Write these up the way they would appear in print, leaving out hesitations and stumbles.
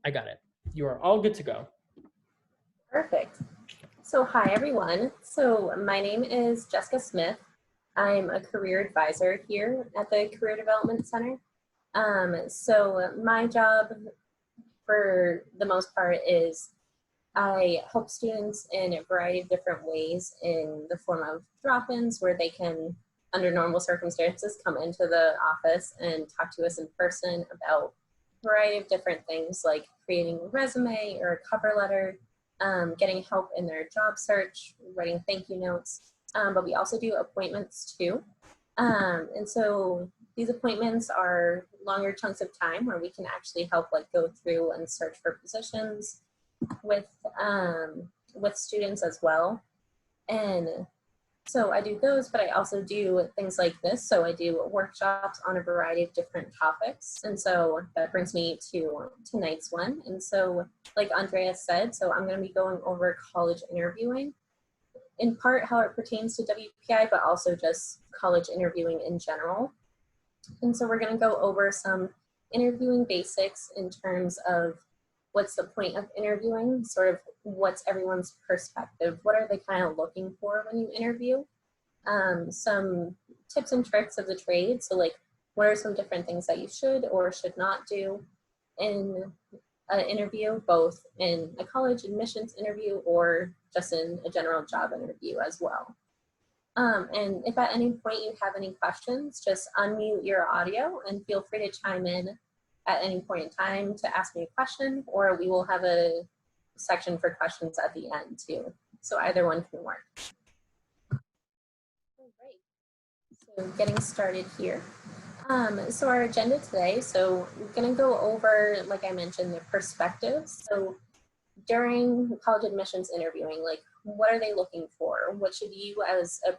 I got it. You are all good to go. Perfect. So hi everyone. So my name is Jessica Smith. I'm a career advisor here at the Career Development Center. So my job for the most part is I help students in a variety of different ways in the form of drop-ins where they can, under normal circumstances, come into the office and talk to us in person about a variety of different things like creating a resume or a cover letter, getting help in their job search, writing thank you notes, but we also do appointments too. And so these appointments are longer chunks of time where we can actually help like go through and search for positions with students as well. And so I do those, but I also do things like this. So I do workshops on a variety of different topics. And so that brings me to tonight's one. And so like Andrea said, so I'm going to be going over college interviewing, in part how it pertains to WPI, but also just college interviewing in general. And so we're going to go over some interviewing basics in terms of what's the point of interviewing, sort of what's everyone's perspective, what are they kind of looking for when you interview, some tips and tricks of the trade, so like what are some different things that you should or should not do in an interview, both in a college admissions interview or just in a general job interview as well. And if at any point you have any questions, just unmute your audio and feel free to chime in at any point in time to ask me a question, or we will have a section for questions at the end too. So either one can work. All right, so getting started here. So our agenda today, so we're gonna go over, like I mentioned, the perspectives. So during college admissions interviewing, like what are they looking for? What should you as a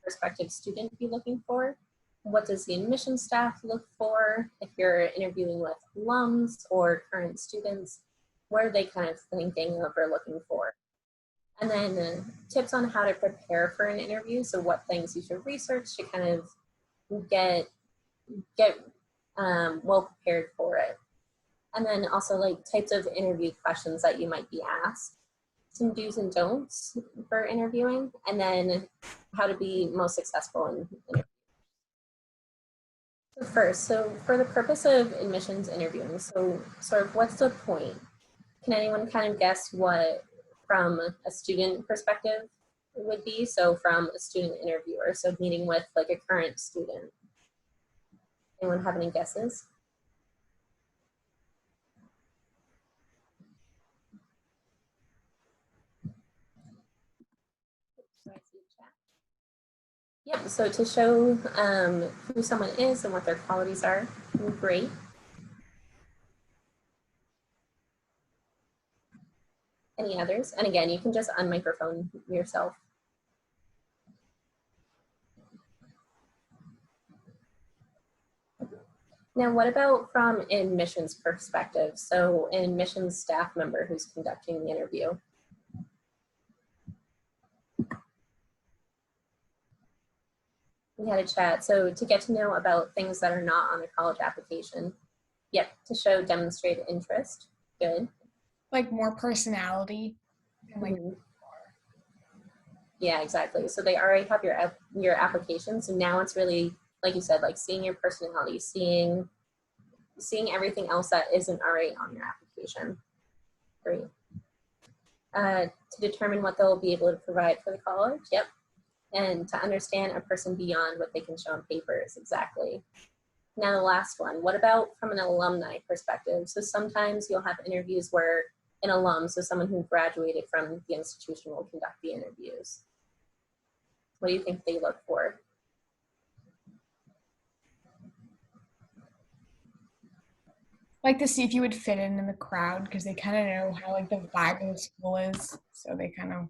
prospective student be looking for? What does the admissions staff look for? If you're interviewing with alums or current students, what are they kind of thinking of or looking for? And then tips on how to prepare for an interview. So what things you should research to kind of get well prepared for it. And then also like types of interview questions that you might be asked, some do's and don'ts for interviewing, and then how to be most successful in interviewing. So first, so for the purpose of admissions interviewing, so sort of what's the point? Can anyone kind of guess what from a student perspective it would be? So from a student interviewer, so meeting with like a current student. Anyone have any guesses? Yep, so to show who someone is and what their qualities are, great. Any others? And again, you can just unmicrophone yourself. Now, what about from an admissions perspective? So an admissions staff member who's conducting the interview. We had a chat, so to get to know about things that are not on a college application. Yep, to show demonstrated interest, good. Like more personality. And like Yeah, exactly. So they already have your application, so now it's really, like you said, like seeing your personality, seeing everything else that isn't already on your application. Great. To determine what they'll be able to provide for the college, yep. And to understand a person beyond what they can show on papers, exactly. Now the last one, what about from an alumni perspective? So sometimes you'll have interviews where an alum, so someone who graduated from the institution, will conduct the interviews. What do you think they look for? like to see if you would fit in the crowd, because they kind of know how like the vibe of the school is, so they kind of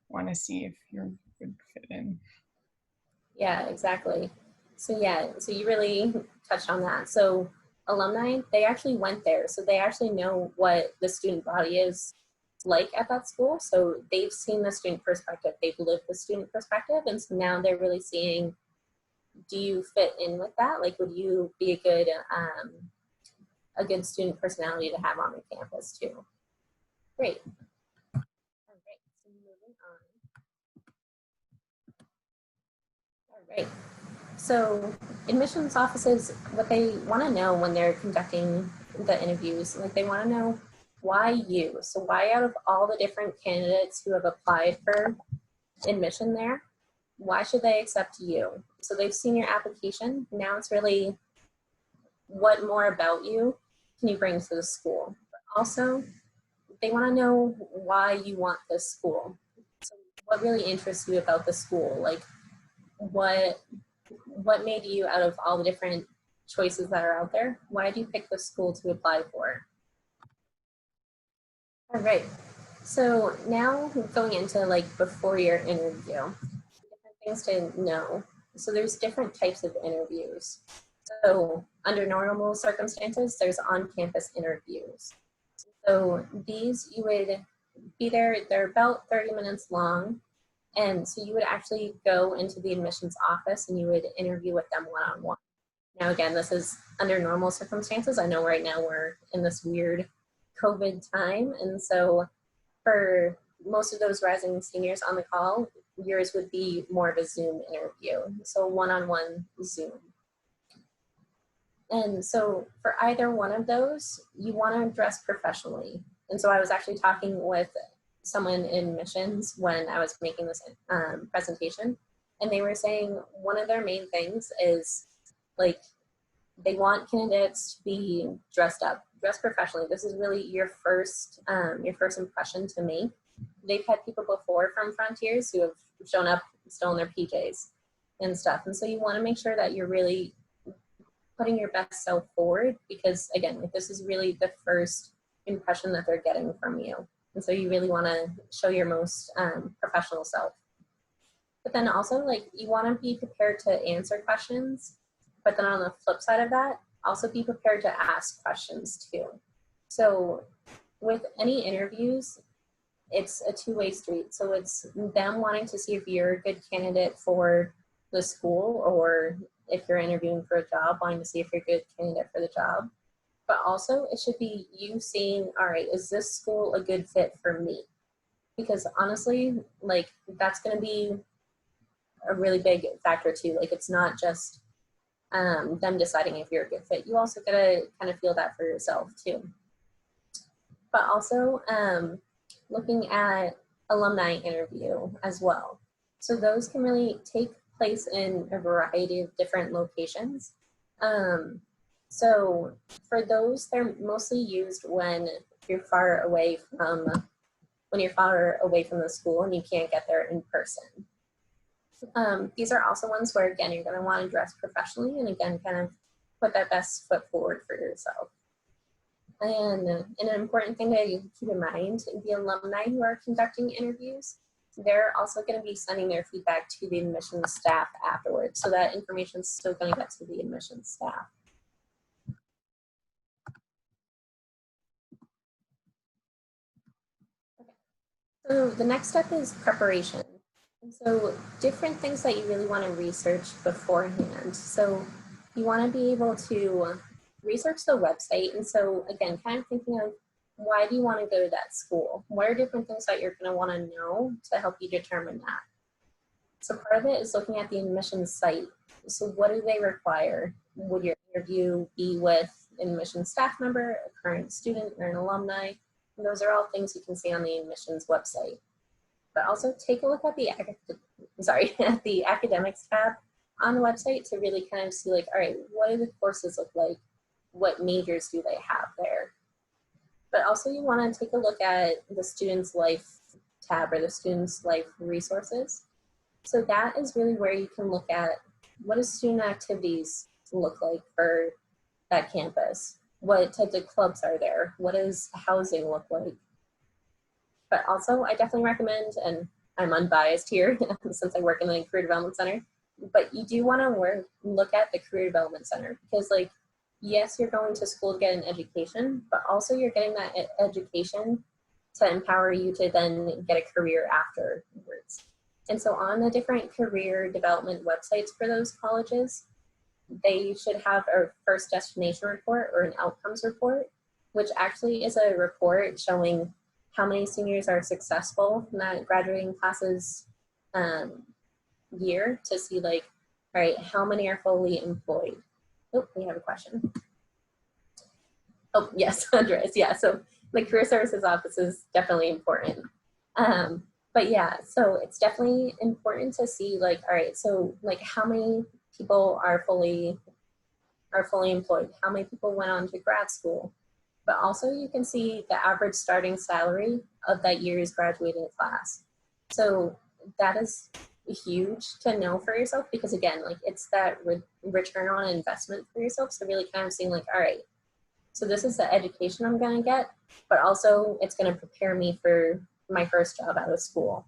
want to see if you would fit in. Yeah, exactly. So yeah, so you really touched on that. So alumni, they actually went there, so they actually know what the student body is like at that school. So they've seen the student perspective, they've lived the student perspective, and so now they're really seeing, do you fit in with that? Like, would you be a a good student personality to have on the campus too. Great. All right, so moving on. All right. So admissions offices, what they want to know when they're conducting the interviews, like they want to know why you. So why out of all the different candidates who have applied for admission there, why should they accept you? So they've seen your application. Now it's really what more about you can you bring to the school? But also, they want to know why you want this school. So what really interests you about the school? Like what made you, out of all the different choices that are out there, why did you pick the school to apply for? All right, so now going into like before your interview, different things to know. So there's different types of interviews. So under normal circumstances, there's on-campus interviews. So these, you would be there, they're about 30 minutes long. And so you would actually go into the admissions office and you would interview with them one-on-one. Now, again, this is under normal circumstances. I know right now we're in this weird COVID time. And so for most of those rising seniors on the call, yours would be more of a Zoom interview. So one-on-one Zoom. And so for either one of those, you want to dress professionally. And so I was actually talking with someone in admissions when I was making this presentation, and they were saying one of their main things is like they want candidates to be dressed up, dressed professionally. This is really your first impression to make. They've had people before from Frontiers who have shown up still in their PJs and stuff, and so you want to make sure that you're really putting your best self forward, because again, like, this is really the first impression that they're getting from you. And so you really want to show your most professional self. But then also, like, you want to be prepared to answer questions, but then on the flip side of that, also be prepared to ask questions too. So with any interviews, it's a two-way street. So it's them wanting to see if you're a good candidate for the school, or if you're interviewing for a job, wanting to see if you're a good candidate for the job. But also it should be you saying, all right, is this school a good fit for me? Because honestly, like, that's going to be a really big factor too. Like, it's not just them deciding if you're a good fit. You also got to kind of feel that for yourself too. But also looking at alumni interview as well. So those can really take place in a variety of different locations. So for those, they're mostly used when you're far away from the school and you can't get there in person. These are also ones where, again, you're going to want to dress professionally and, again, kind of put that best foot forward for yourself. And an important thing to keep in mind, the alumni who are conducting interviews, they're also going to be sending their feedback to the admissions staff afterwards. So that information is still going to get to the admissions staff. Okay. So the next step is preparation. And so different things that you really want to research beforehand. So you want to be able to research the website. And so again, kind of thinking of, why do you want to go to that school? What are different things that you're going to want to know to help you determine that? So part of it is looking at the admissions site. So what do they require? Would your interview be with an admissions staff member, a current student, or an alumni? And those are all things you can see on the admissions website. But also take a look at the at the academics tab on the website to really kind of see, like, all right, what do the courses look like? What majors do they have there? But also you want to take a look at the student's life tab, or the student's life resources. So that is really where you can look at, what do student activities look like for that campus? What types of clubs are there? What does housing look like? But also I definitely recommend, and I'm unbiased here since I work in the Career Development Center, but you do want to look at the Career Development Center, because, like, yes, you're going to school to get an education, but also you're getting that education to empower you to then get a career afterwards. And so on the different career development websites for those colleges, they should have a first destination report or an outcomes report, which actually is a report showing how many seniors are successful in that graduating classes year, to see like, all right, how many are fully employed? Oh, we have a question. Oh, yes, Andres. Yeah, so the career services office is definitely important. But yeah, so it's definitely important to see like, all right, so like how many people are fully employed, how many people went on to grad school, but also you can see the average starting salary of that year's graduating class. So that is huge to know for yourself, because again, like it's that return on investment for yourself. So really kind of seeing like, all right, so this is the education I'm going to get, but also it's going to prepare me for my first job out of school.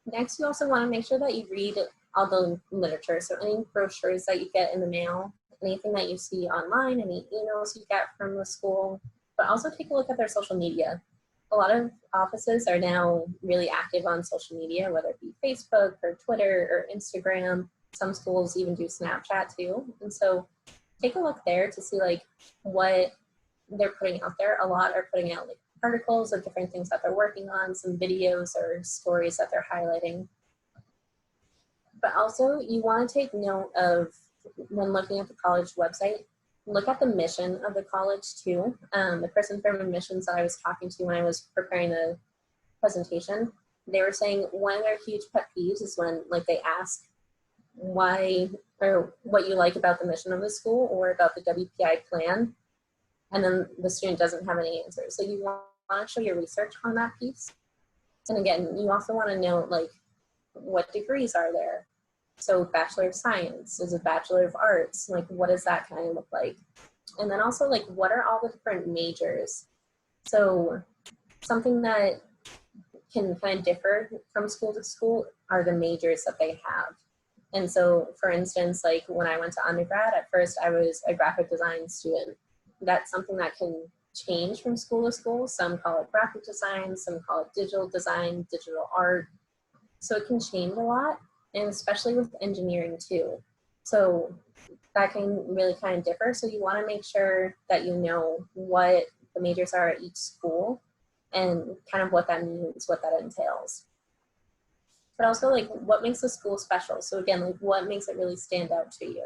Next, you also want to make sure that you read all the literature. So any brochures that you get in the mail, anything that you see online, any emails you get from the school, but also take a look at their social media. A lot of offices are now really active on social media, whether it be Facebook or Twitter or Instagram. Some schools even do Snapchat too. And so take a look there to see like what they're putting out there. A lot are putting out like articles of different things that they're working on, some videos or stories that they're highlighting. But also you want to take note of, when looking at the college website, look at the mission of the college too. The person from admissions that I was talking to when I was preparing the presentation, they were saying one of their huge pet peeves is when like they ask why or what you like about the mission of the school or about the WPI plan, and then the student doesn't have any answers. So you want to show your research on that piece. And again, you also want to know like what degrees are there. So Bachelor of Science, is a Bachelor of Arts, like what does that kind of look like? And then also like what are all the different majors? So something that can kind of differ from school to school are the majors that they have. And so for instance, like when I went to undergrad, at first I was a graphic design student. That's something that can change from school to school. Some call it graphic design, some call it digital design, digital art. So it can change a lot, and especially with engineering too. So that can really kind of differ. So you want to make sure that you know what the majors are at each school and kind of what that means, what that entails. But also like what makes the school special. So again, like what makes it really stand out to you.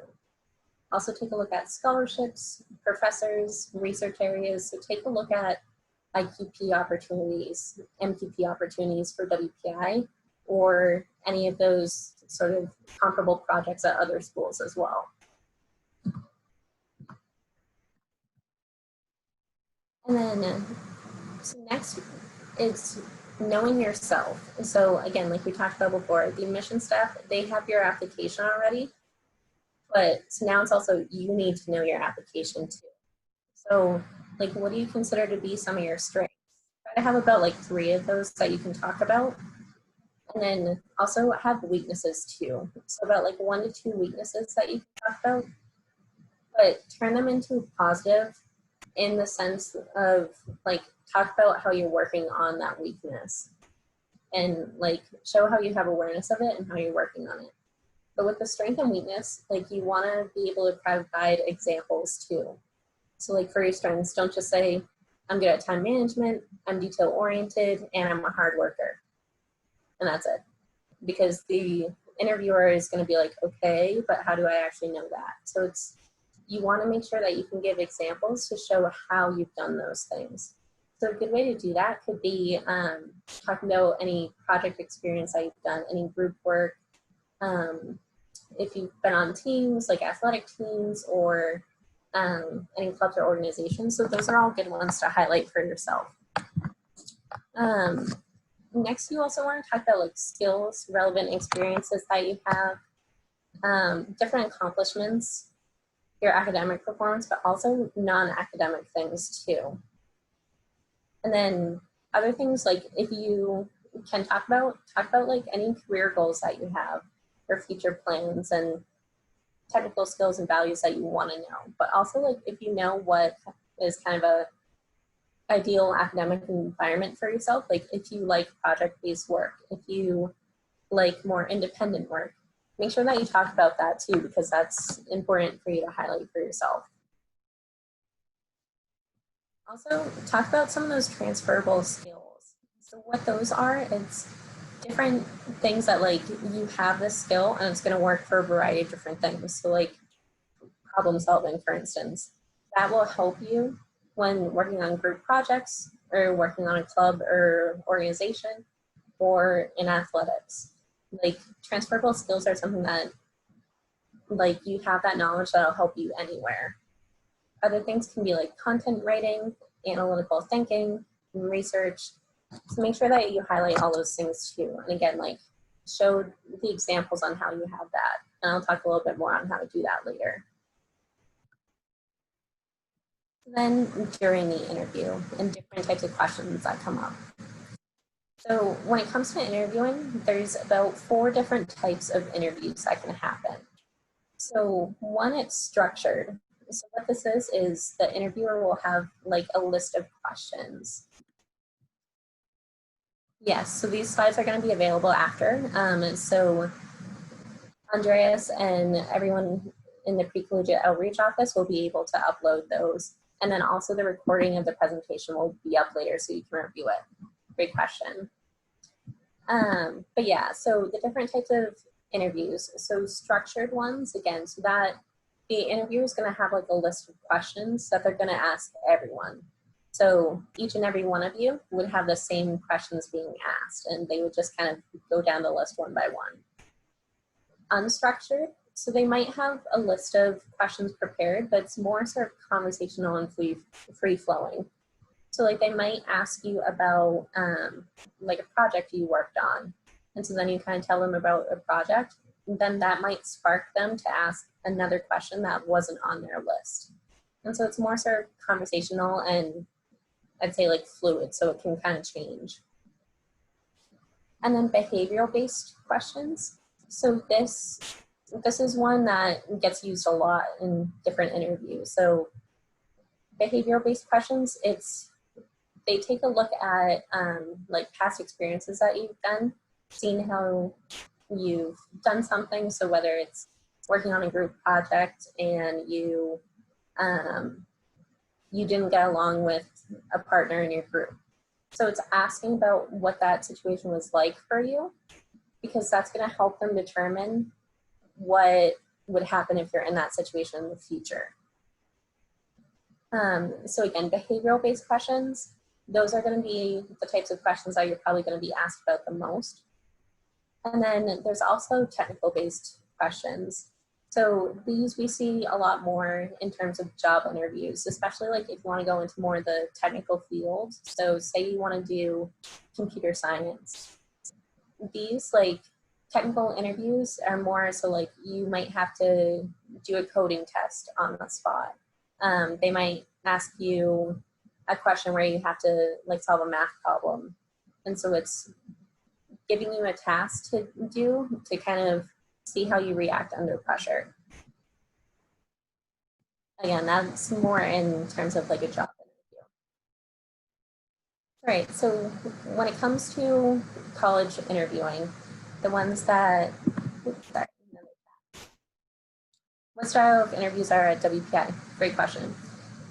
Also take a look at scholarships, professors, research areas. So take a look at IQP opportunities, MQP opportunities for WPI, or any of those sort of comparable projects at other schools as well. And then, so next is knowing yourself. So again, like we talked about before, the admission staff, they have your application already, but so now it's also, you need to know your application too. So like, what do you consider to be some of your strengths? Try to have about like 3 of those that you can talk about. And then also have weaknesses too. So about like 1 to 2 weaknesses that you can talk about, but turn them into positive in the sense of like, talk about how you're working on that weakness and like show how you have awareness of it and how you're working on it. But with the strength and weakness, like you want to be able to provide examples too. So like for your strengths, don't just say, I'm good at time management, I'm detail oriented, and I'm a hard worker. And that's it. Because the interviewer is going to be like, okay, but how do I actually know that? So it's, you want to make sure that you can give examples to show how you've done those things. So a good way to do that could be talking about any project experience that you've done, any group work, if you've been on teams, like athletic teams, or any clubs or organizations. So those are all good ones to highlight for yourself. Next, you also want to talk about like skills, relevant experiences that you have, different accomplishments, your academic performance, but also non-academic things too. And then other things, like if you can talk about like any career goals that you have or future plans and technical skills and values that you want to know. But also like if you know what is kind of a ideal academic environment for yourself, like if you like project-based work, if you like more independent work, make sure that you talk about that too, because that's important for you to highlight for yourself. Also, talk about some of those transferable skills. So what those are, it's different things that like you have this skill and it's going to work for a variety of different things. So like problem solving, for instance, that will help you when working on group projects or working on a club or organization or in athletics. Like transferable skills are something that like you have that knowledge that'll help you anywhere. Other things can be like content writing, analytical thinking, research. So make sure that you highlight all those things too. And again, like show the examples on how you have that. And I'll talk a little bit more on how to do that later. Then during the interview and different types of questions that come up. So when it comes to interviewing, there's about 4 different types of interviews that can happen. So one, it's structured. So what this is the interviewer will have like a list of questions. Yes, so these slides are going to be available after. So Andreas and everyone in the Pre-Collegiate Outreach Office will be able to upload those. And then also the recording of the presentation will be up later so you can review it. Great question. But yeah, so the different types of interviews. So structured ones, again, so that the interviewer is going to have like a list of questions that they're going to ask everyone. So each and every one of you would have the same questions being asked, and they would just kind of go down the list one by one. Unstructured, so they might have a list of questions prepared, but it's more sort of conversational and free-flowing. So like they might ask you about like a project you worked on. And so then you kind of tell them about a project, and then that might spark them to ask another question that wasn't on their list. And so it's more sort of conversational and I'd say like fluid, so it can kind of change. And then behavioral based questions. So this is one that gets used a lot in different interviews. So behavioral based questions, they take a look at like past experiences that you've done, seeing how you've done something. So whether it's working on a group project and you didn't get along with a partner in your group. So it's asking about what that situation was like for you, because that's going to help them determine what would happen if you're in that situation in the future. So again, behavioral based questions, those are going to be the types of questions that you're probably going to be asked about the most. And then there's also technical based questions. So these we see a lot more in terms of job interviews, especially like if you want to go into more of the technical field. So say you want to do computer science. These like technical interviews are more so like you might have to do a coding test on the spot. They might ask you a question where you have to like solve a math problem. And so it's giving you a task to do to kind of see how you react under pressure. Again, that's more in terms of like a job interview. All right, so when it comes to college interviewing, the ones that, sorry, what style of interviews are at WPI? Great question.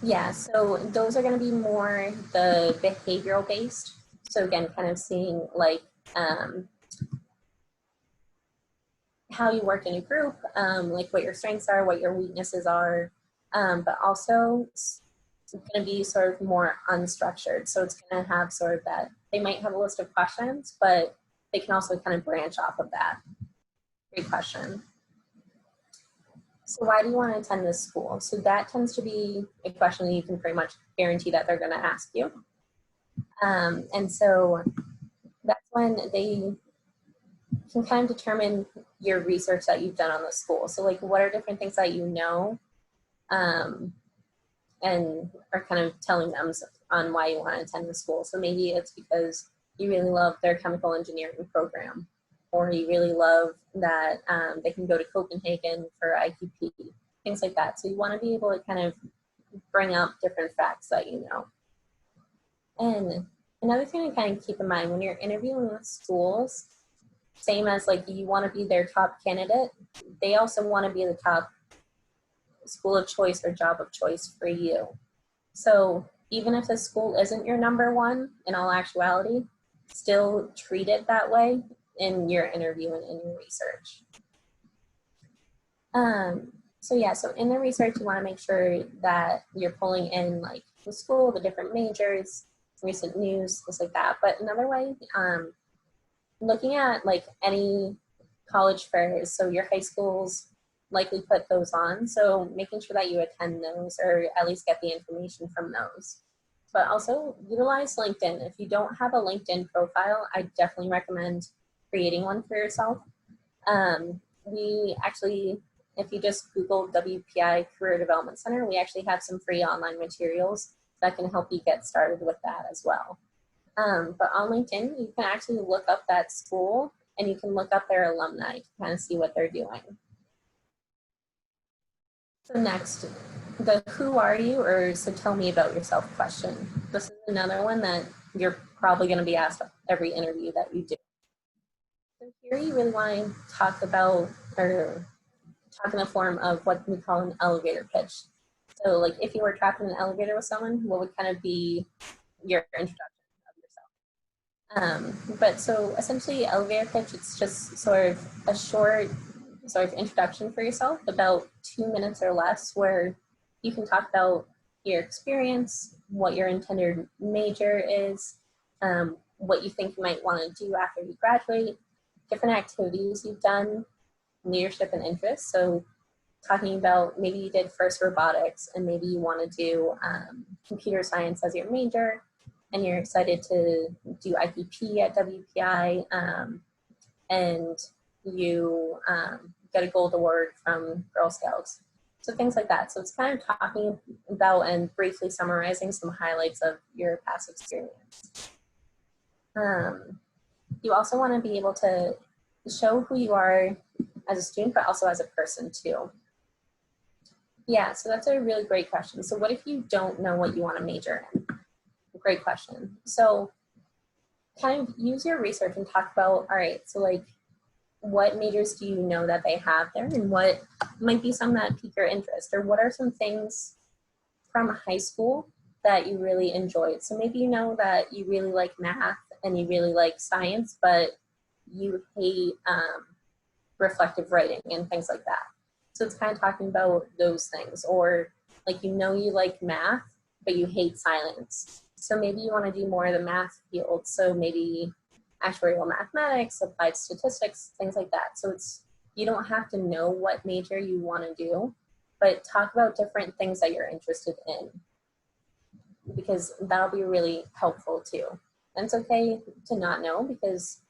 Yeah, so those are going to be more the behavioral based. So again, kind of seeing like how you work in a group, like what your strengths are, what your weaknesses are, but also it's going to be sort of more unstructured. So it's going to have sort of that, they might have a list of questions, but they can also kind of branch off of that. Great question. So why do you want to attend this school? So that tends to be a question that you can pretty much guarantee that they're going to ask you. And so that's when they can kind of determine your research that you've done on the school. So like what are different things that you know and are kind of telling them on why you want to attend the school. So maybe it's because you really love their chemical engineering program, or you really love that they can go to Copenhagen for IQP, things like that. So you want to be able to kind of bring up different facts that you know. And another thing to kind of keep in mind when you're interviewing with schools, same as like you want to be their top candidate, they also want to be the top school of choice or job of choice for you. So even if the school isn't your number one in all actuality, still treat it that way in your interview and in your research. So in the research, you want to make sure that you're pulling in like the school, the different majors, recent news, things like that. But another way, looking at like any college fairs, so your high schools likely put those on, so making sure that you attend those or at least get the information from those. But also utilize LinkedIn. If you don't have a LinkedIn profile, I definitely recommend creating one for yourself. We actually, if you just Google WPI Career Development Center, we actually have some free online materials that can help you get started with that as well. But on LinkedIn, you can actually look up that school and you can look up their alumni to kind of see what they're doing. So next, the who are you, or so tell me about yourself question. This is another one that you're probably going to be asked every interview that you do. So here you really want to talk about, or talk in the form of what we call an elevator pitch. So like if you were trapped in an elevator with someone, what would kind of be your introduction of yourself? But so essentially elevator pitch, it's just sort of a short sort of introduction for yourself, about 2 minutes or less, where you can talk about your experience, what your intended major is, what you think you might want to do after you graduate, different activities you've done, leadership and interests. So talking about maybe you did first robotics and maybe you want to do computer science as your major and you're excited to do IPP at WPI and you get a gold award from Girl Scouts. So things like that. So it's kind of talking about and briefly summarizing some highlights of your past experience. You also want to be able to show who you are as a student, but also as a person too. Yeah, so that's a really great question. So what if you don't know what you want to major in? Great question. So kind of use your research and talk about, all right, so like what majors do you know that they have there and what might be some that pique your interest, or what are some things from high school that you really enjoyed? So maybe you know that you really like math and you really like science, but you hate reflective writing and things like that. So it's kind of talking about those things. Or like, you know, you like math, but you hate science. So maybe you want to do more of the math field. So maybe actuarial mathematics, applied statistics, things like that. So it's, you don't have to know what major you want to do, but talk about different things that you're interested in, because that'll be really helpful too. And it's okay to not know, because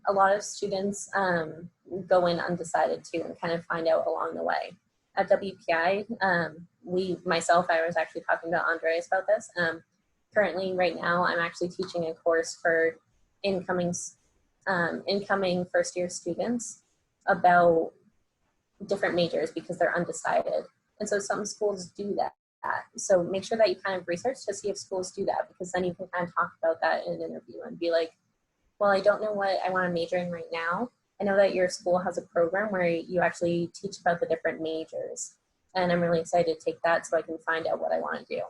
a lot of students go in undecided too and kind of find out along the way. At WPI, I was actually talking to Andres about this. Currently, right now, I'm actually teaching a course for incoming first year students about different majors because they're undecided. And so some schools do that. So make sure that you kind of research to see if schools do that, because then you can kind of talk about that in an interview and be like, well, I don't know what I want to major in right now. I know that your school has a program where you actually teach about the different majors, and I'm really excited to take that so I can find out what I want to do.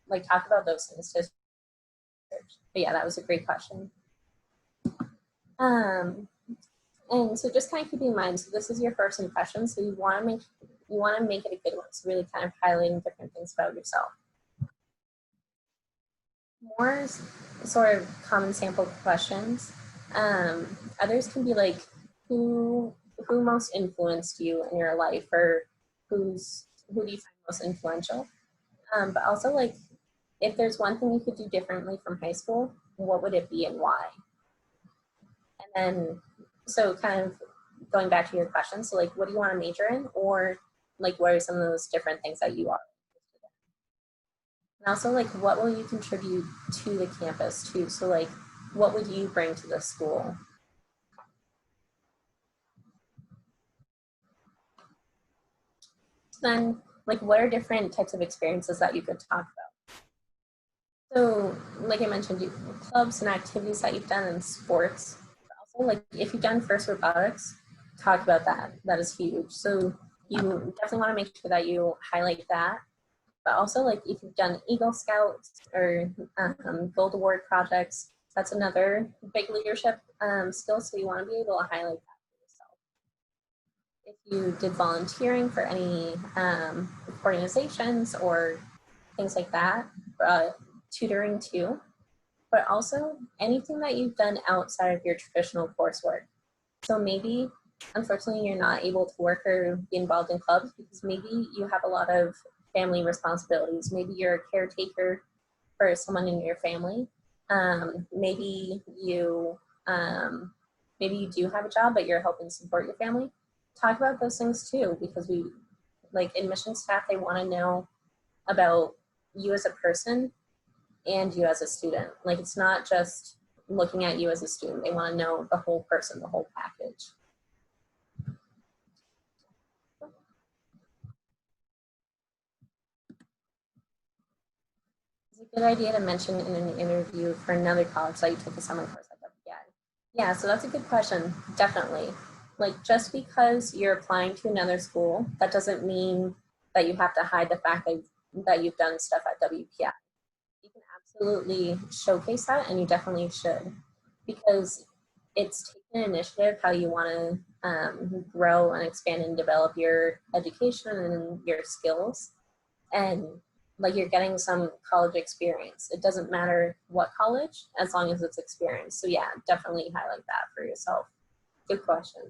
Like, talk about those things too. But yeah, that was a great question. And so just kind of keep in mind, so this is your first impression, so you want to make it a good one. So really kind of highlighting different things about yourself. More sort of common sample questions. Others can be like, who most influenced you in your life, or who do you find most influential? But also, like, if there's one thing you could do differently from high school, what would it be and why? And then, so kind of going back to your question, so like, what do you want to major in, or like, what are some of those different things that you are interested in? And also, like, what will you contribute to the campus too? So like, what would you bring to the school? Then, like, what are different types of experiences that you could talk about? So, like I mentioned, clubs and activities that you've done in sports, but Like if you've done first robotics, talk about that. That is huge. So you definitely want to make sure that you highlight that. But also, like if you've done Eagle Scouts or Gold Award projects, that's another big leadership skill. So you want to be able to highlight that for yourself. If you did volunteering for any organizations or things like that, tutoring too, but also anything that you've done outside of your traditional coursework. So maybe, unfortunately, you're not able to work or be involved in clubs because maybe you have a lot of family responsibilities. Maybe you're a caretaker for someone in your family. Maybe you do have a job, but you're helping support your family. Talk about those things too, because we, like admission staff, they want to know about you as a person and you as a student. Like it's not just looking at you as a student. They want to know the whole person, the whole package. It's a good idea to mention in an interview for another college that you took a summer course at WPI. Yeah, so that's a good question, definitely. Like just because you're applying to another school, that doesn't mean that you have to hide the fact that you've done stuff at WPI. You can absolutely showcase that, and you definitely should, because it's taking initiative how you want to grow and expand and develop your education and your skills. And like you're getting some college experience. It doesn't matter what college, as long as it's experience. So yeah, definitely highlight that for yourself. Good question.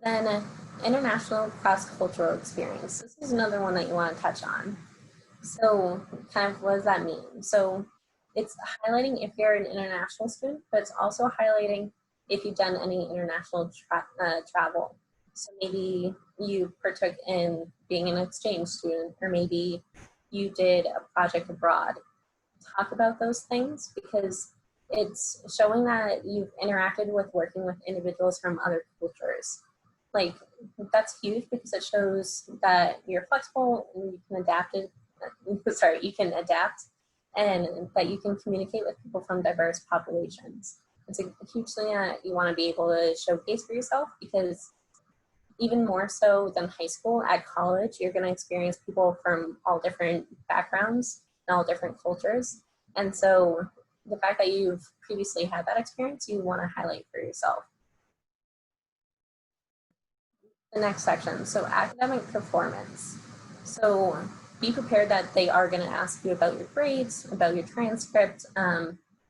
Then international cross-cultural experience. This is another one that you want to touch on. So kind of what does that mean? So it's highlighting if you're an international student, but it's also highlighting if you've done any international travel. So maybe you partook in being an exchange student, or maybe you did a project abroad. Talk about those things because it's showing that you've interacted with working with individuals from other cultures. Like that's huge because it shows that you're flexible and you can adapt it. You can adapt and that you can communicate with people from diverse populations. It's a huge thing that you want to be able to showcase for yourself because even more so than high school, at college, you're going to experience people from all different backgrounds and all different cultures. And so the fact that you've previously had that experience, you want to highlight for yourself. The next section, so academic performance. So be prepared that they are going to ask you about your grades, about your transcript.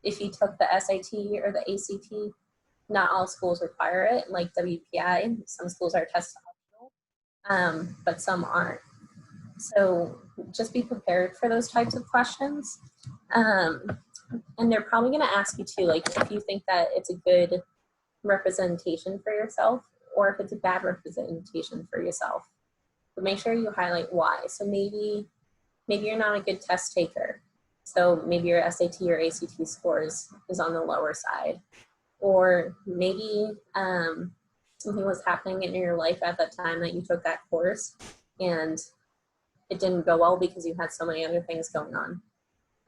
If you took the SAT or the ACT, not all schools require it, like WPI. Some schools are test optional, but some aren't. So just be prepared for those types of questions. And they're probably going to ask you too, like if you think that it's a good representation for yourself or if it's a bad representation for yourself. But make sure you highlight why. So maybe you're not a good test taker. So maybe your SAT or ACT scores is on the lower side. Or maybe something was happening in your life at that time that you took that course and it didn't go well because you had so many other things going on.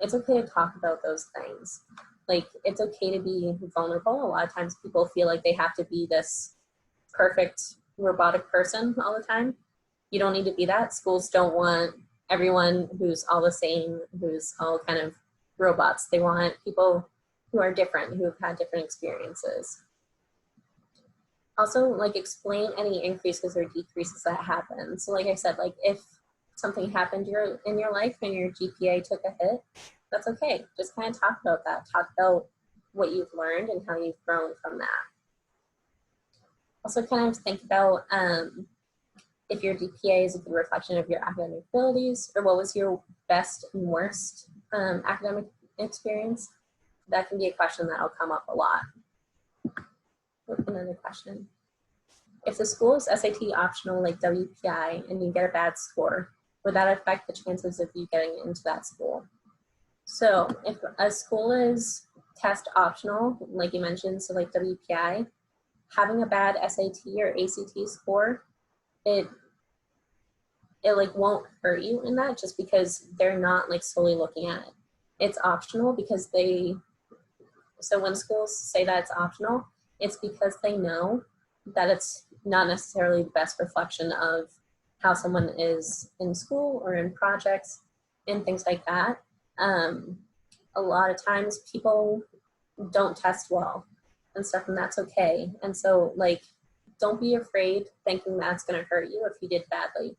It's okay to talk about those things. Like, it's okay to be vulnerable. A lot of times people feel like they have to be this perfect robotic person all the time. You don't need to be that. Schools don't want everyone who's all the same, who's all kind of robots. They want people who are different, who have had different experiences. Also, like, explain any increases or decreases that happen. So like I said, like if something happened in your life and your GPA took a hit, that's okay. Just kind of talk about that. Talk about what you've learned and how you've grown from that. Also kind of think about if your GPA is a good reflection of your academic abilities, or what was your best and worst academic experience. That can be a question that'll come up a lot. Another question. If the school is SAT optional like WPI and you get a bad score, would that affect the chances of you getting into that school? So if a school is test optional, like you mentioned, so like WPI, having a bad SAT or ACT score, it like won't hurt you in that just because they're not like solely looking at it's optional because so when schools say that it's optional, it's because they know that it's not necessarily the best reflection of how someone is in school or in projects and things like that. A lot of times people don't test well and stuff, and that's okay. And so, like, don't be afraid thinking that's going to hurt you if you did badly.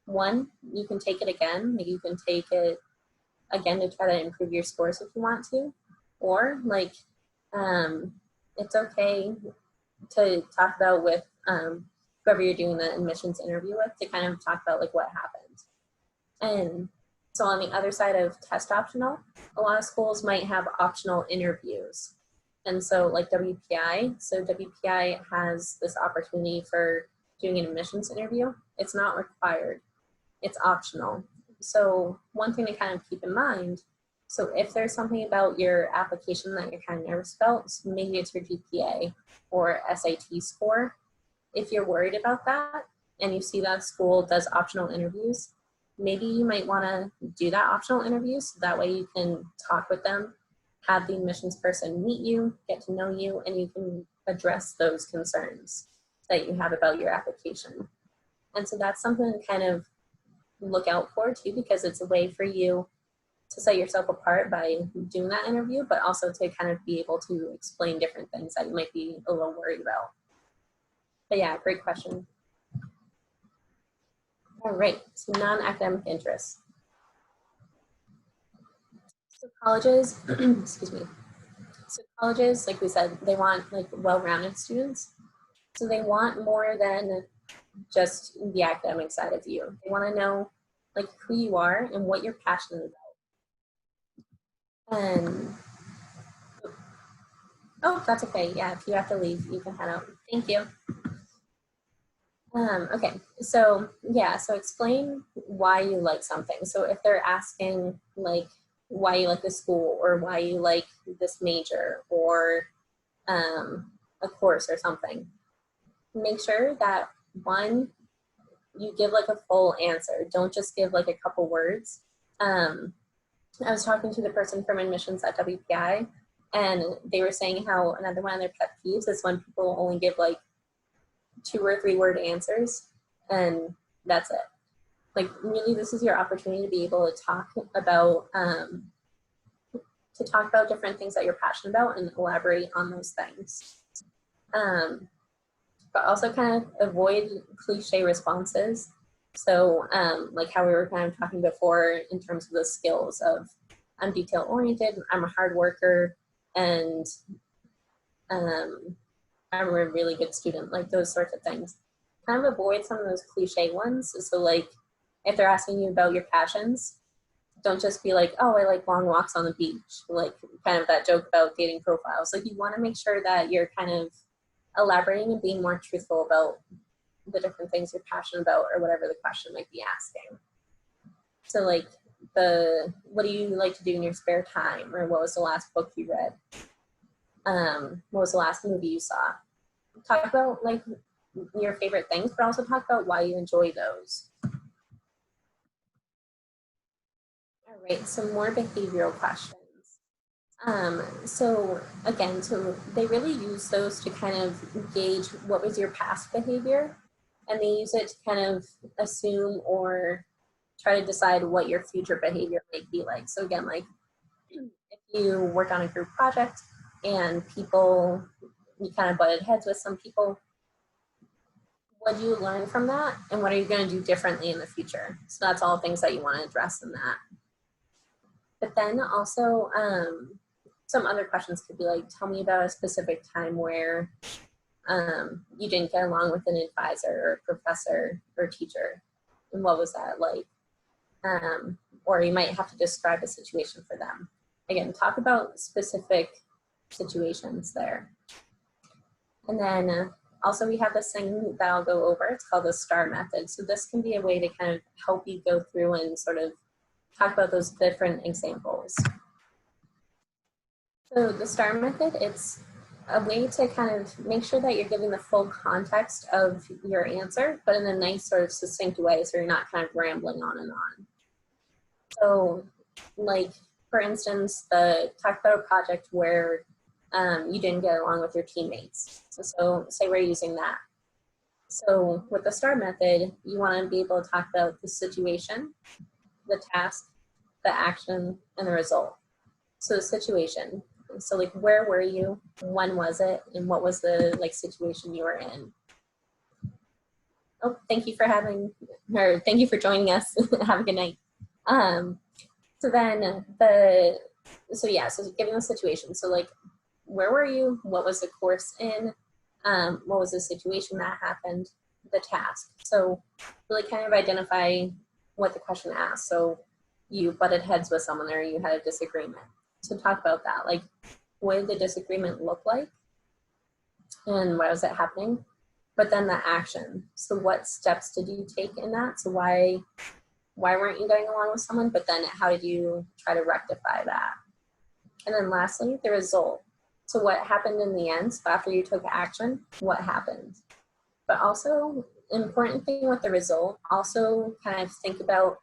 One, you can take it again. You can take it again to try to improve your scores if you want to. Or, like, it's okay to talk about with whoever you're doing the admissions interview with, to kind of talk about like what happened. And so on the other side of test optional, a lot of schools might have optional interviews. And so like WPI, so WPI has this opportunity for doing an admissions interview. It's not required, it's optional. So one thing to kind of keep in mind, so if there's something about your application that you're kind of nervous about, so maybe it's your GPA or SAT score, if you're worried about that and you see that school does optional interviews, maybe you might want to do that optional interview so that way you can talk with them, have the admissions person meet you, get to know you, and you can address those concerns that you have about your application. And so that's something to kind of look out for too, because it's a way for you to set yourself apart by doing that interview, but also to kind of be able to explain different things that you might be a little worried about. But yeah, great question. All right, so non-academic interests. So colleges, excuse me. So colleges, like we said, they want like well-rounded students. So they want more than just the academic side of you. They want to know like who you are and what you're passionate about. And oh, that's okay. Yeah, if you have to leave, you can head out. Thank you. Okay, so yeah, so explain why you like something. So if they're asking like why you like this school or why you like this major or a course or something, make sure that one, you give like a full answer. Don't just give like a couple words. I was talking to the person from admissions at WPI, and they were saying how another one of their pet peeves is when people only give like 2 or 3 word answers and that's it. Like really, this is your opportunity to be able to talk about different things that you're passionate about and elaborate on those things. But also kind of avoid cliche responses. So like how we were kind of talking before in terms of the skills of I'm detail oriented, I'm a hard worker, and I'm a really good student, like those sorts of things. Kind of avoid some of those cliche ones. So like if they're asking you about your passions, don't just be like, oh, I like long walks on the beach, like kind of that joke about dating profiles. Like you want to make sure that you're kind of elaborating and being more truthful about the different things you're passionate about or whatever the question might be asking. So like what do you like to do in your spare time, or what was the last book you read? What was the last movie you saw? Talk about like your favorite things, but also talk about why you enjoy those. All right, some more behavioral questions. So again, so they really use those to kind of gauge what was your past behavior, and they use it to kind of assume or try to decide what your future behavior might be like. So again, like if you work on a group project and you kind of butted heads with some people, what do you learn from that, and what are you going to do differently in the future? So that's all things that you want to address in that. But then also some other questions could be like, tell me about a specific time where you didn't get along with an advisor or professor or teacher, and what was that like? Or you might have to describe a situation for them. Again, talk about specific situations there. And then also we have this thing that I'll go over. It's called the STAR method. So this can be a way to kind of help you go through and sort of talk about those different examples. So the STAR method, it's a way to kind of make sure that you're giving the full context of your answer, but in a nice sort of succinct way so you're not kind of rambling on and on. So like, for instance, talk about a project where you didn't get along with your teammates. So say we're using that. So with the STAR method, you want to be able to talk about the situation, the task, the action, and the result. So the situation. So like, where were you? When was it? And what was the situation you were in? Oh, thank you for joining us. Have a good night. So giving the situation. So like, where were you? What was the course in? What was the situation that happened? The task. So really kind of identify what the question asked. So you butted heads with someone or you had a disagreement. So talk about that. Like, what did the disagreement look like? And why was it happening? But then the action. So what steps did you take in that? So why weren't you getting along with someone? But then how did you try to rectify that? And then lastly, the result. So what happened in the end? So after you took action, what happened? But also, important thing with the result, also kind of think about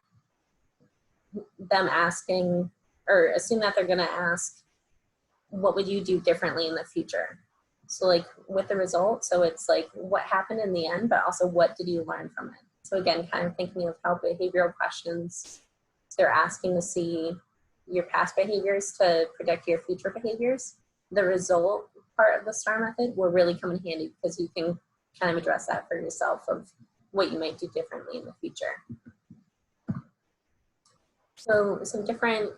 them asking, or assume that they're going to ask, what would you do differently in the future? So like with the result, so it's like what happened in the end, but also what did you learn from it? So again, kind of thinking of how behavioral questions, they're asking to see your past behaviors to predict your future behaviors. The result part of the STAR method will really come in handy because you can kind of address that for yourself of what you might do differently in the future. So some other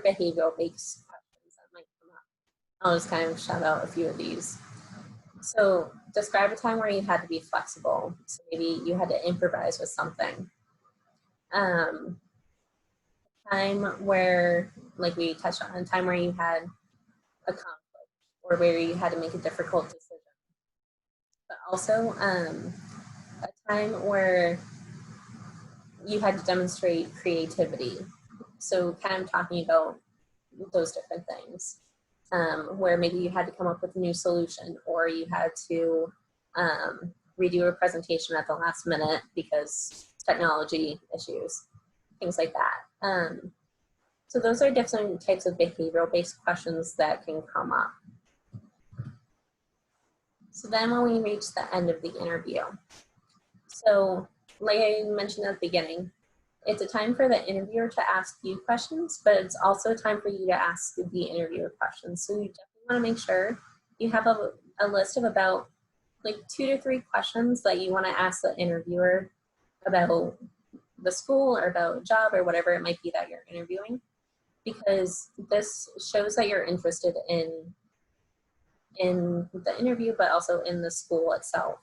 behavioral-based questions that might come up. I'll just kind of shout out a few of these. So describe a time where you had to be flexible. So maybe you had to improvise with something. Time where, like we touched on, a time where you had a conflict or where you had to make a difficult decision. But also a time where you had to demonstrate creativity. So kind of talking about those different things, where maybe you had to come up with a new solution or you had to redo a presentation at the last minute because technology issues, things like that. So those are different types of behavioral-based questions that can come up. So then when we reach the end of the interview, so like I mentioned at the beginning, it's a time for the interviewer to ask you questions, but it's also a time for you to ask the interviewer questions. So you definitely want to make sure you have a list of about like 2 to 3 questions that you want to ask the interviewer about the school or about a job or whatever it might be that you're interviewing, because this shows that you're interested in the interview, but also in the school itself.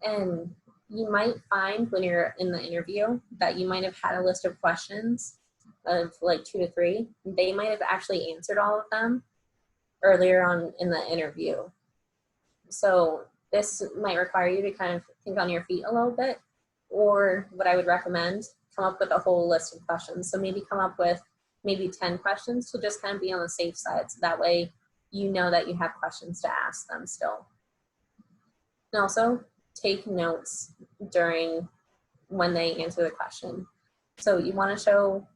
And you might find when you're in the interview that you might have had a list of questions of like 2 to 3. They might have actually answered all of them earlier on in the interview. So this might require you to kind of think on your feet a little bit, or what I would recommend, come up with a whole list of questions. So maybe come up with maybe 10 questions to just kind of be on the safe side. So that way you know that you have questions to ask them still. And also take notes during when they answer the question. So you want to show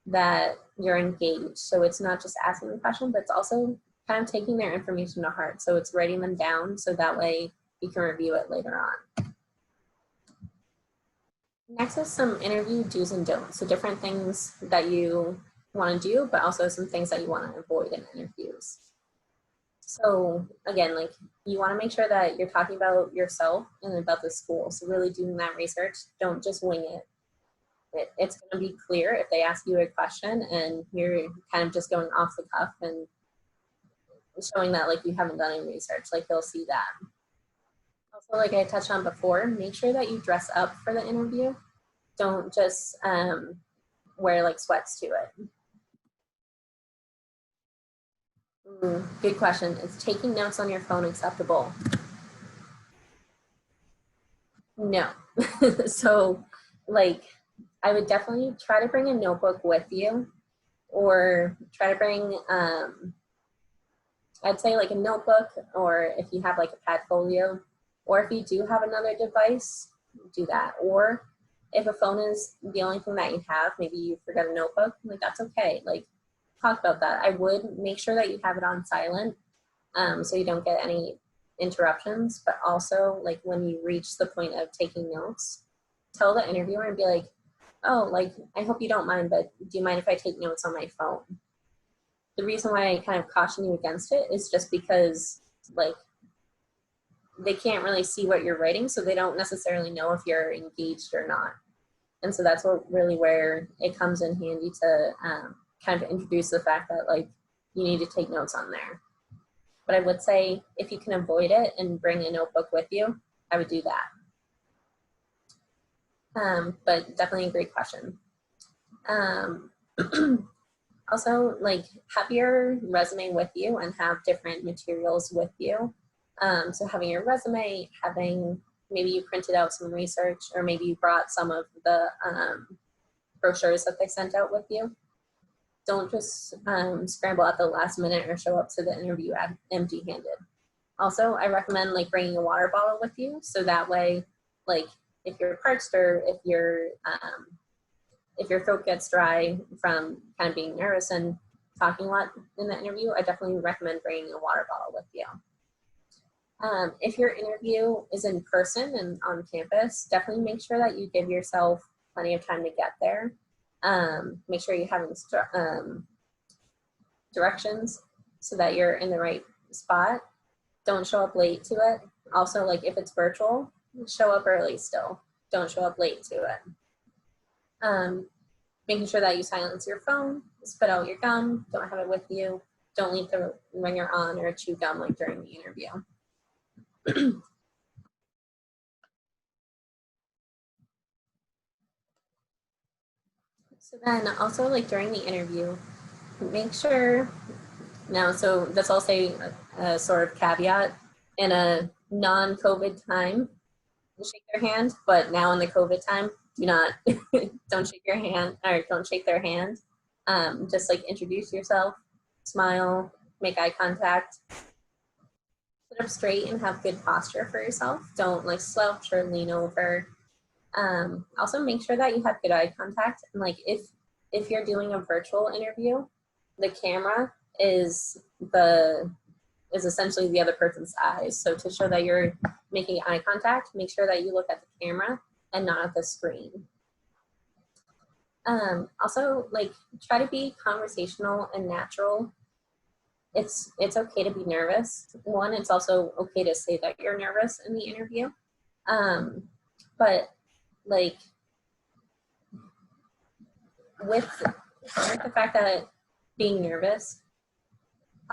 that you're engaged. So it's not just asking the question, but it's also kind of taking their information to heart. So it's writing them down so that way you can review it later on. Next is some interview do's and don'ts. So different things that you want to do, but also some things that you want to avoid in interviews. So again, like you want to make sure that you're talking about yourself and about the school. So really doing that research, don't just wing it. It's going to be clear if they ask you a question and you're kind of just going off the cuff and showing that like you haven't done any research, like they'll see that. Also, like I touched on before, make sure that you dress up for the interview. Don't just wear like sweats to it. Good question. Is taking notes on your phone acceptable? No. So like I would definitely try to bring a notebook with you, or try to bring I'd say like a notebook, or if you have like a pad folio, or if you do have another device, do that. Or if a phone is the only thing that you have, maybe you forgot a notebook, like that's okay. Like talk about that. I would make sure that you have it on silent, so you don't get any interruptions, but also like when you reach the point of taking notes, tell the interviewer and be like, oh, like, I hope you don't mind, but do you mind if I take notes on my phone? The reason why I kind of caution you against it is just because like they can't really see what you're writing, so they don't necessarily know if you're engaged or not. And so that's what really where it comes in handy to kind of introduce the fact that like you need to take notes on there. But I would say if you can avoid it and bring a notebook with you, I would do that. But definitely a great question. Also, like have your resume with you and have different materials with you. So having your resume, having maybe you printed out some research, or maybe you brought some of the brochures that they sent out with you. Don't just scramble at the last minute or show up to the interview empty-handed. Also, I recommend like bringing a water bottle with you, so that way, like if you're parched or if your throat gets dry from kind of being nervous and talking a lot in the interview, I definitely recommend bringing a water bottle with you. If your interview is in person and on campus, definitely make sure that you give yourself plenty of time to get there. Make sure you have directions so that you're in the right spot. Don't show up late to it. Also, like if it's virtual, show up early still. Don't show up late to it. Making sure that you silence your phone, spit out your gum, don't have it with you. Don't leave the ringer on or chew gum like during the interview. So then also like during the interview, make sure, now so that's I'll say a sort of caveat, in a non-COVID time, shake their hand, but now in the COVID time, do not, don't shake your hand, or don't shake their hand. Just like introduce yourself, smile, make eye contact, sit up straight and have good posture for yourself. Don't like slouch or lean over. Also make sure that you have good eye contact, and like if you're doing a virtual interview, the camera is essentially the other person's eyes. So to show that you're making eye contact, make sure that you look at the camera and not at the screen. Also, like try to be conversational and natural. It's okay to be nervous. One, it's also okay to say that you're nervous in the interview. But like with the fact that being nervous,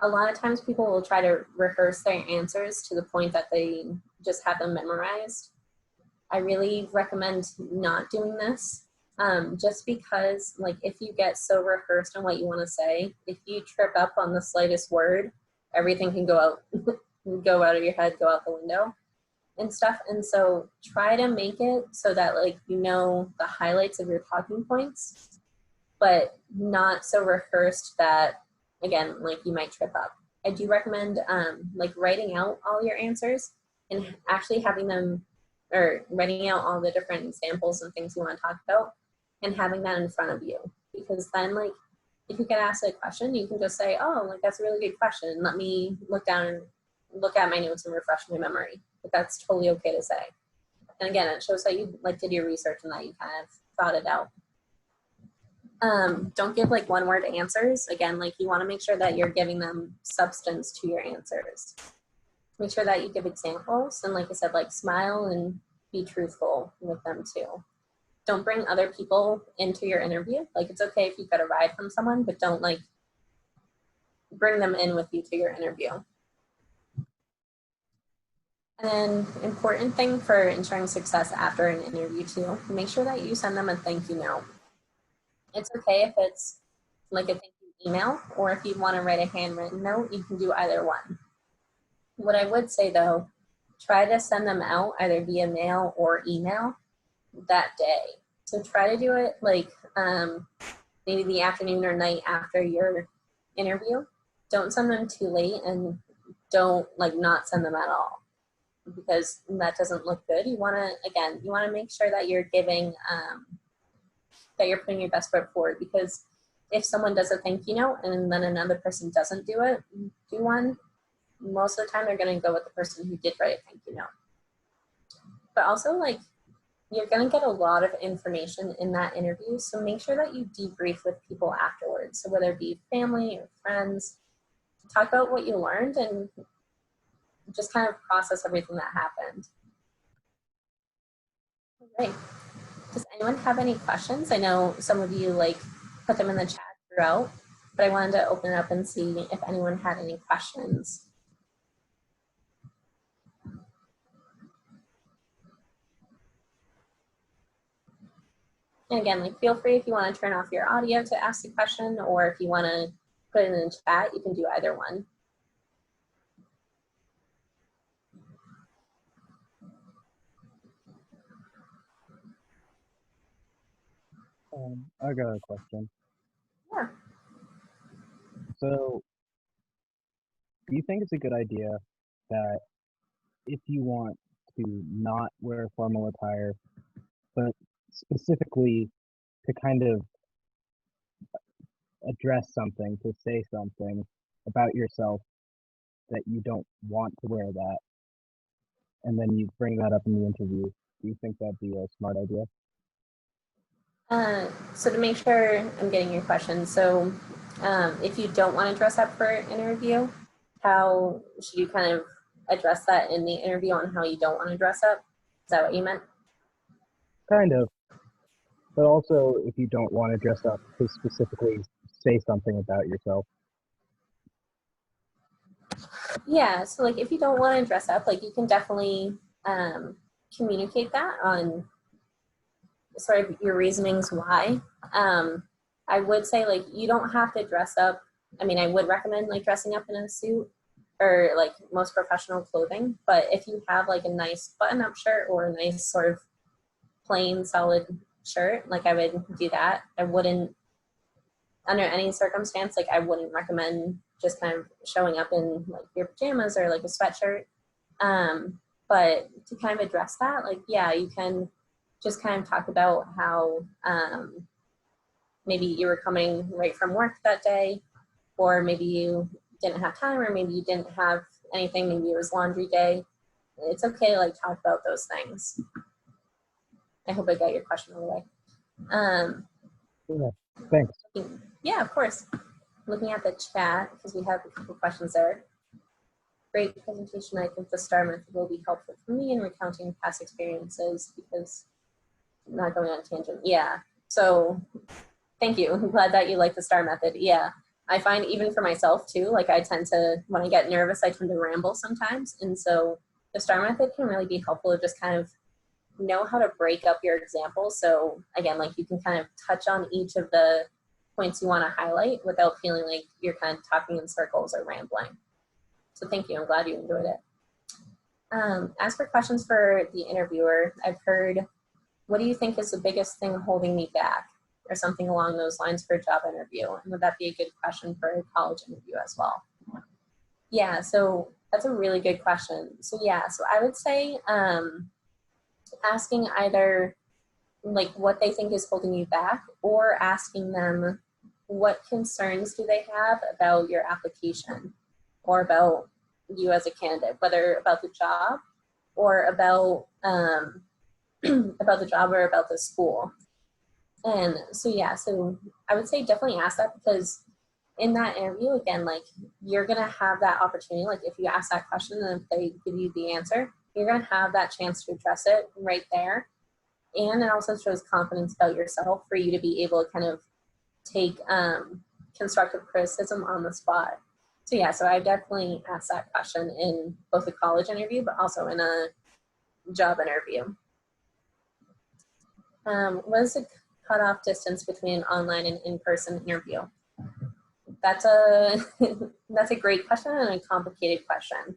a lot of times people will try to rehearse their answers to the point that they just have them memorized. I really recommend not doing this, just because like if you get so rehearsed on what you want to say, if you trip up on the slightest word, everything can go out of your head, go out the window and stuff. And so try to make it so that like you know the highlights of your talking points, but not so rehearsed that again like you might trip up. I do recommend like writing out all your answers and actually having them, or writing out all the different examples and things you want to talk about and having that in front of you, because then like if you get asked a question, you can just say, oh, like that's a really good question, let me look down and look at my notes and refresh my memory. But that's totally okay to say. And again, it shows that you like did your research and that you kind of thought it out. Don't give like one word answers. Again, like you want to make sure that you're giving them substance to your answers. Make sure that you give examples, and like I said, like smile and be truthful with them too. Don't bring other people into your interview. Like it's okay if you get a ride from someone, but don't like bring them in with you to your interview. And an important thing for ensuring success after an interview too, make sure that you send them a thank you note. It's okay if it's like a thank you email, or if you want to write a handwritten note, you can do either one. What I would say though, try to send them out either via mail or email that day. So try to do it like maybe the afternoon or night after your interview. Don't send them too late, and don't like not send them at all. because that doesn't look good. You want to make sure that you're giving, that you're putting your best foot forward, because if someone does a thank you note and then another person doesn't do one, most of the time they're going to go with the person who did write a thank you note. But also, like, you're going to get a lot of information in that interview, so make sure that you debrief with people afterwards. So whether it be family or friends, talk about what you learned and just kind of process everything that happened. All right. Does anyone have any questions? I know some of you like put them in the chat throughout, but I wanted to open it up and see if anyone had any questions. And again, like, feel free if you want to turn off your audio to ask the question, or if you want to put it in the chat, you can do either one. I got a question. Yeah. So, do you think it's a good idea that if you want to not wear formal attire, but specifically to kind of address something, to say something about yourself, that you don't want to wear that, and then you bring that up in the interview, do you think that'd be a smart idea? So to make sure I'm getting your question, so if you don't want to dress up for an interview, how should you kind of address that in the interview on how you don't want to dress up? Is that what you meant? Kind of. But also, if you don't want to dress up, to specifically say something about yourself. Yeah, so like if you don't want to dress up, like you can definitely communicate that on sort of your reasonings why. I would say, like, you don't have to dress up. I mean, I would recommend like dressing up in a suit or like most professional clothing, but if you have like a nice button-up shirt or a nice sort of plain solid shirt, like I would do that. I wouldn't, under any circumstance, like I wouldn't recommend just kind of showing up in like your pajamas or like a sweatshirt. But to kind of address that, like, yeah, you can just kind of talk about how maybe you were coming right from work that day, or maybe you didn't have time, or maybe you didn't have anything, maybe it was laundry day. It's okay to like talk about those things. I hope I got your question all the way. Yeah, thanks. Yeah, of course. Looking at the chat, because we have a couple questions there. Great presentation. I think the STAR method will be helpful for me in recounting past experiences, because I'm not going on a tangent. Yeah, so thank you. I'm glad that you like the STAR method. Yeah, I find even for myself too, like I tend to, when I get nervous, I tend to ramble sometimes. And so the STAR method can really be helpful to just kind of know how to break up your examples. So again, like you can kind of touch on each of the points you want to highlight without feeling like you're kind of talking in circles or rambling. So thank you. I'm glad you enjoyed it. As for questions for the interviewer, I've heard, what do you think is the biggest thing holding me back? Or something along those lines for a job interview. And would that be a good question for a college interview as well? Yeah, so that's a really good question. So yeah, so I would say asking either like what they think is holding you back, or asking them what concerns do they have about your application or about you as a candidate, whether about the job or about about the job or about the school. And so yeah, so I would say definitely ask that, because in that interview, again, like you're gonna have that opportunity. Like if you ask that question and if they give you the answer, you're gonna have that chance to address it right there. And it also shows confidence about yourself for you to be able to kind of take constructive criticism on the spot. So yeah, so I definitely asked that question in both a college interview, but also in a job interview. What is the cutoff distance between an online and in-person interview? That's a that's a great question and a complicated question.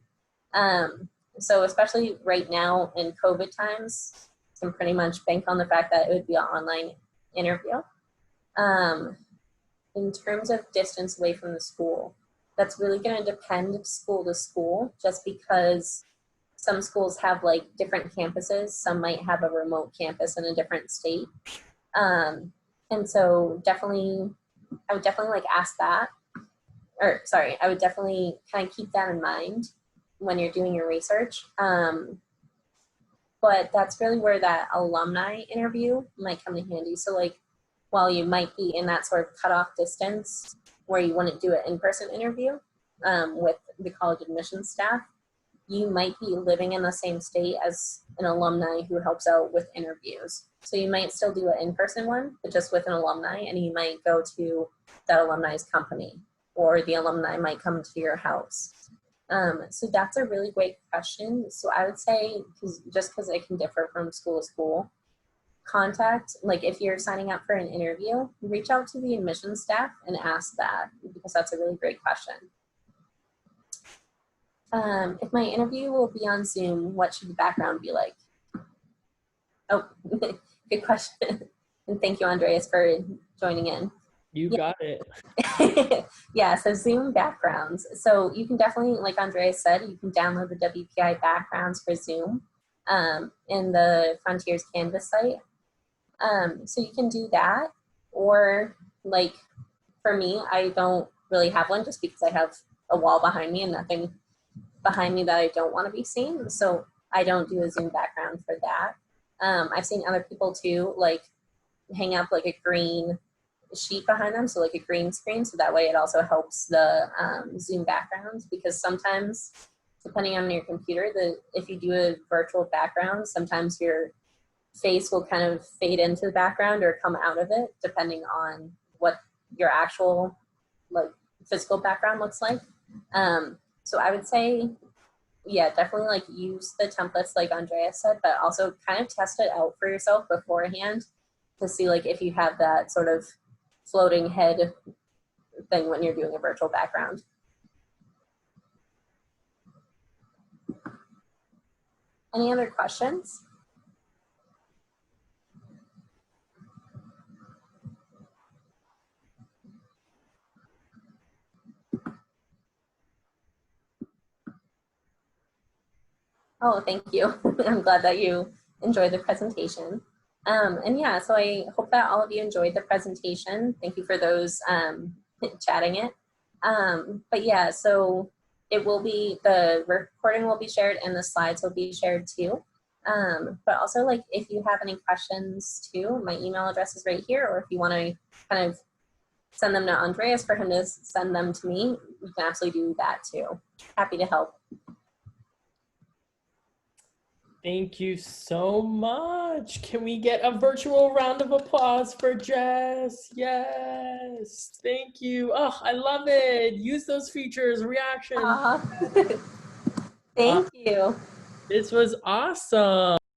So especially right now in COVID times, you can pretty much bank on the fact that it would be an online interview. In terms of distance away from the school, that's really going to depend school to school, just because some schools have like different campuses. Some might have a remote campus in a different state. And so I would definitely like ask that, or sorry, I would definitely kind of keep that in mind when you're doing your research. But that's really where that alumni interview might come in handy. So like, while you might be in that sort of cutoff distance where you wouldn't do an in-person interview with the college admissions staff, you might be living in the same state as an alumni who helps out with interviews. So you might still do an in-person one, but just with an alumni, and you might go to that alumni's company, or the alumni might come to your house. So that's a really great question. So I would say, just because it can differ from school to school, contact, like if you're signing up for an interview, reach out to the admissions staff and ask that, because that's a really great question. If my interview will be on Zoom, what should the background be like? Oh, good question. And thank you, Andreas, for joining in. You got it. Yeah, so Zoom backgrounds. So you can definitely, like Andreas said, you can download the WPI backgrounds for Zoom in the Frontiers Canvas site. So you can do that, or like for me, I don't really have one just because I have a wall behind me and nothing behind me that I don't want to be seen. So I don't do a Zoom background for that. I've seen other people too, like hang up like a green sheet behind them, so like a green screen, so that way it also helps the Zoom backgrounds, because sometimes depending on your computer, if you do a virtual background, sometimes your face will kind of fade into the background or come out of it depending on what your actual like physical background looks like. So I would say, yeah, definitely like use the templates like Andreas said, but also kind of test it out for yourself beforehand to see like if you have that sort of floating head thing when you're doing a virtual background. Any other questions? Oh, thank you. I'm glad that you enjoyed the presentation. And yeah, so I hope that all of you enjoyed the presentation. Thank you for those chatting it. But yeah, so it will be, the recording will be shared and the slides will be shared too. But also like if you have any questions too, my email address is right here, or if you want to kind of send them to Andreas for him to send them to me, you can absolutely do that too. Happy to help. Thank you so much. Can we get a virtual round of applause for Jess? Yes. Thank you. Oh, I love it. Use those features, reaction. Thank you. This was awesome.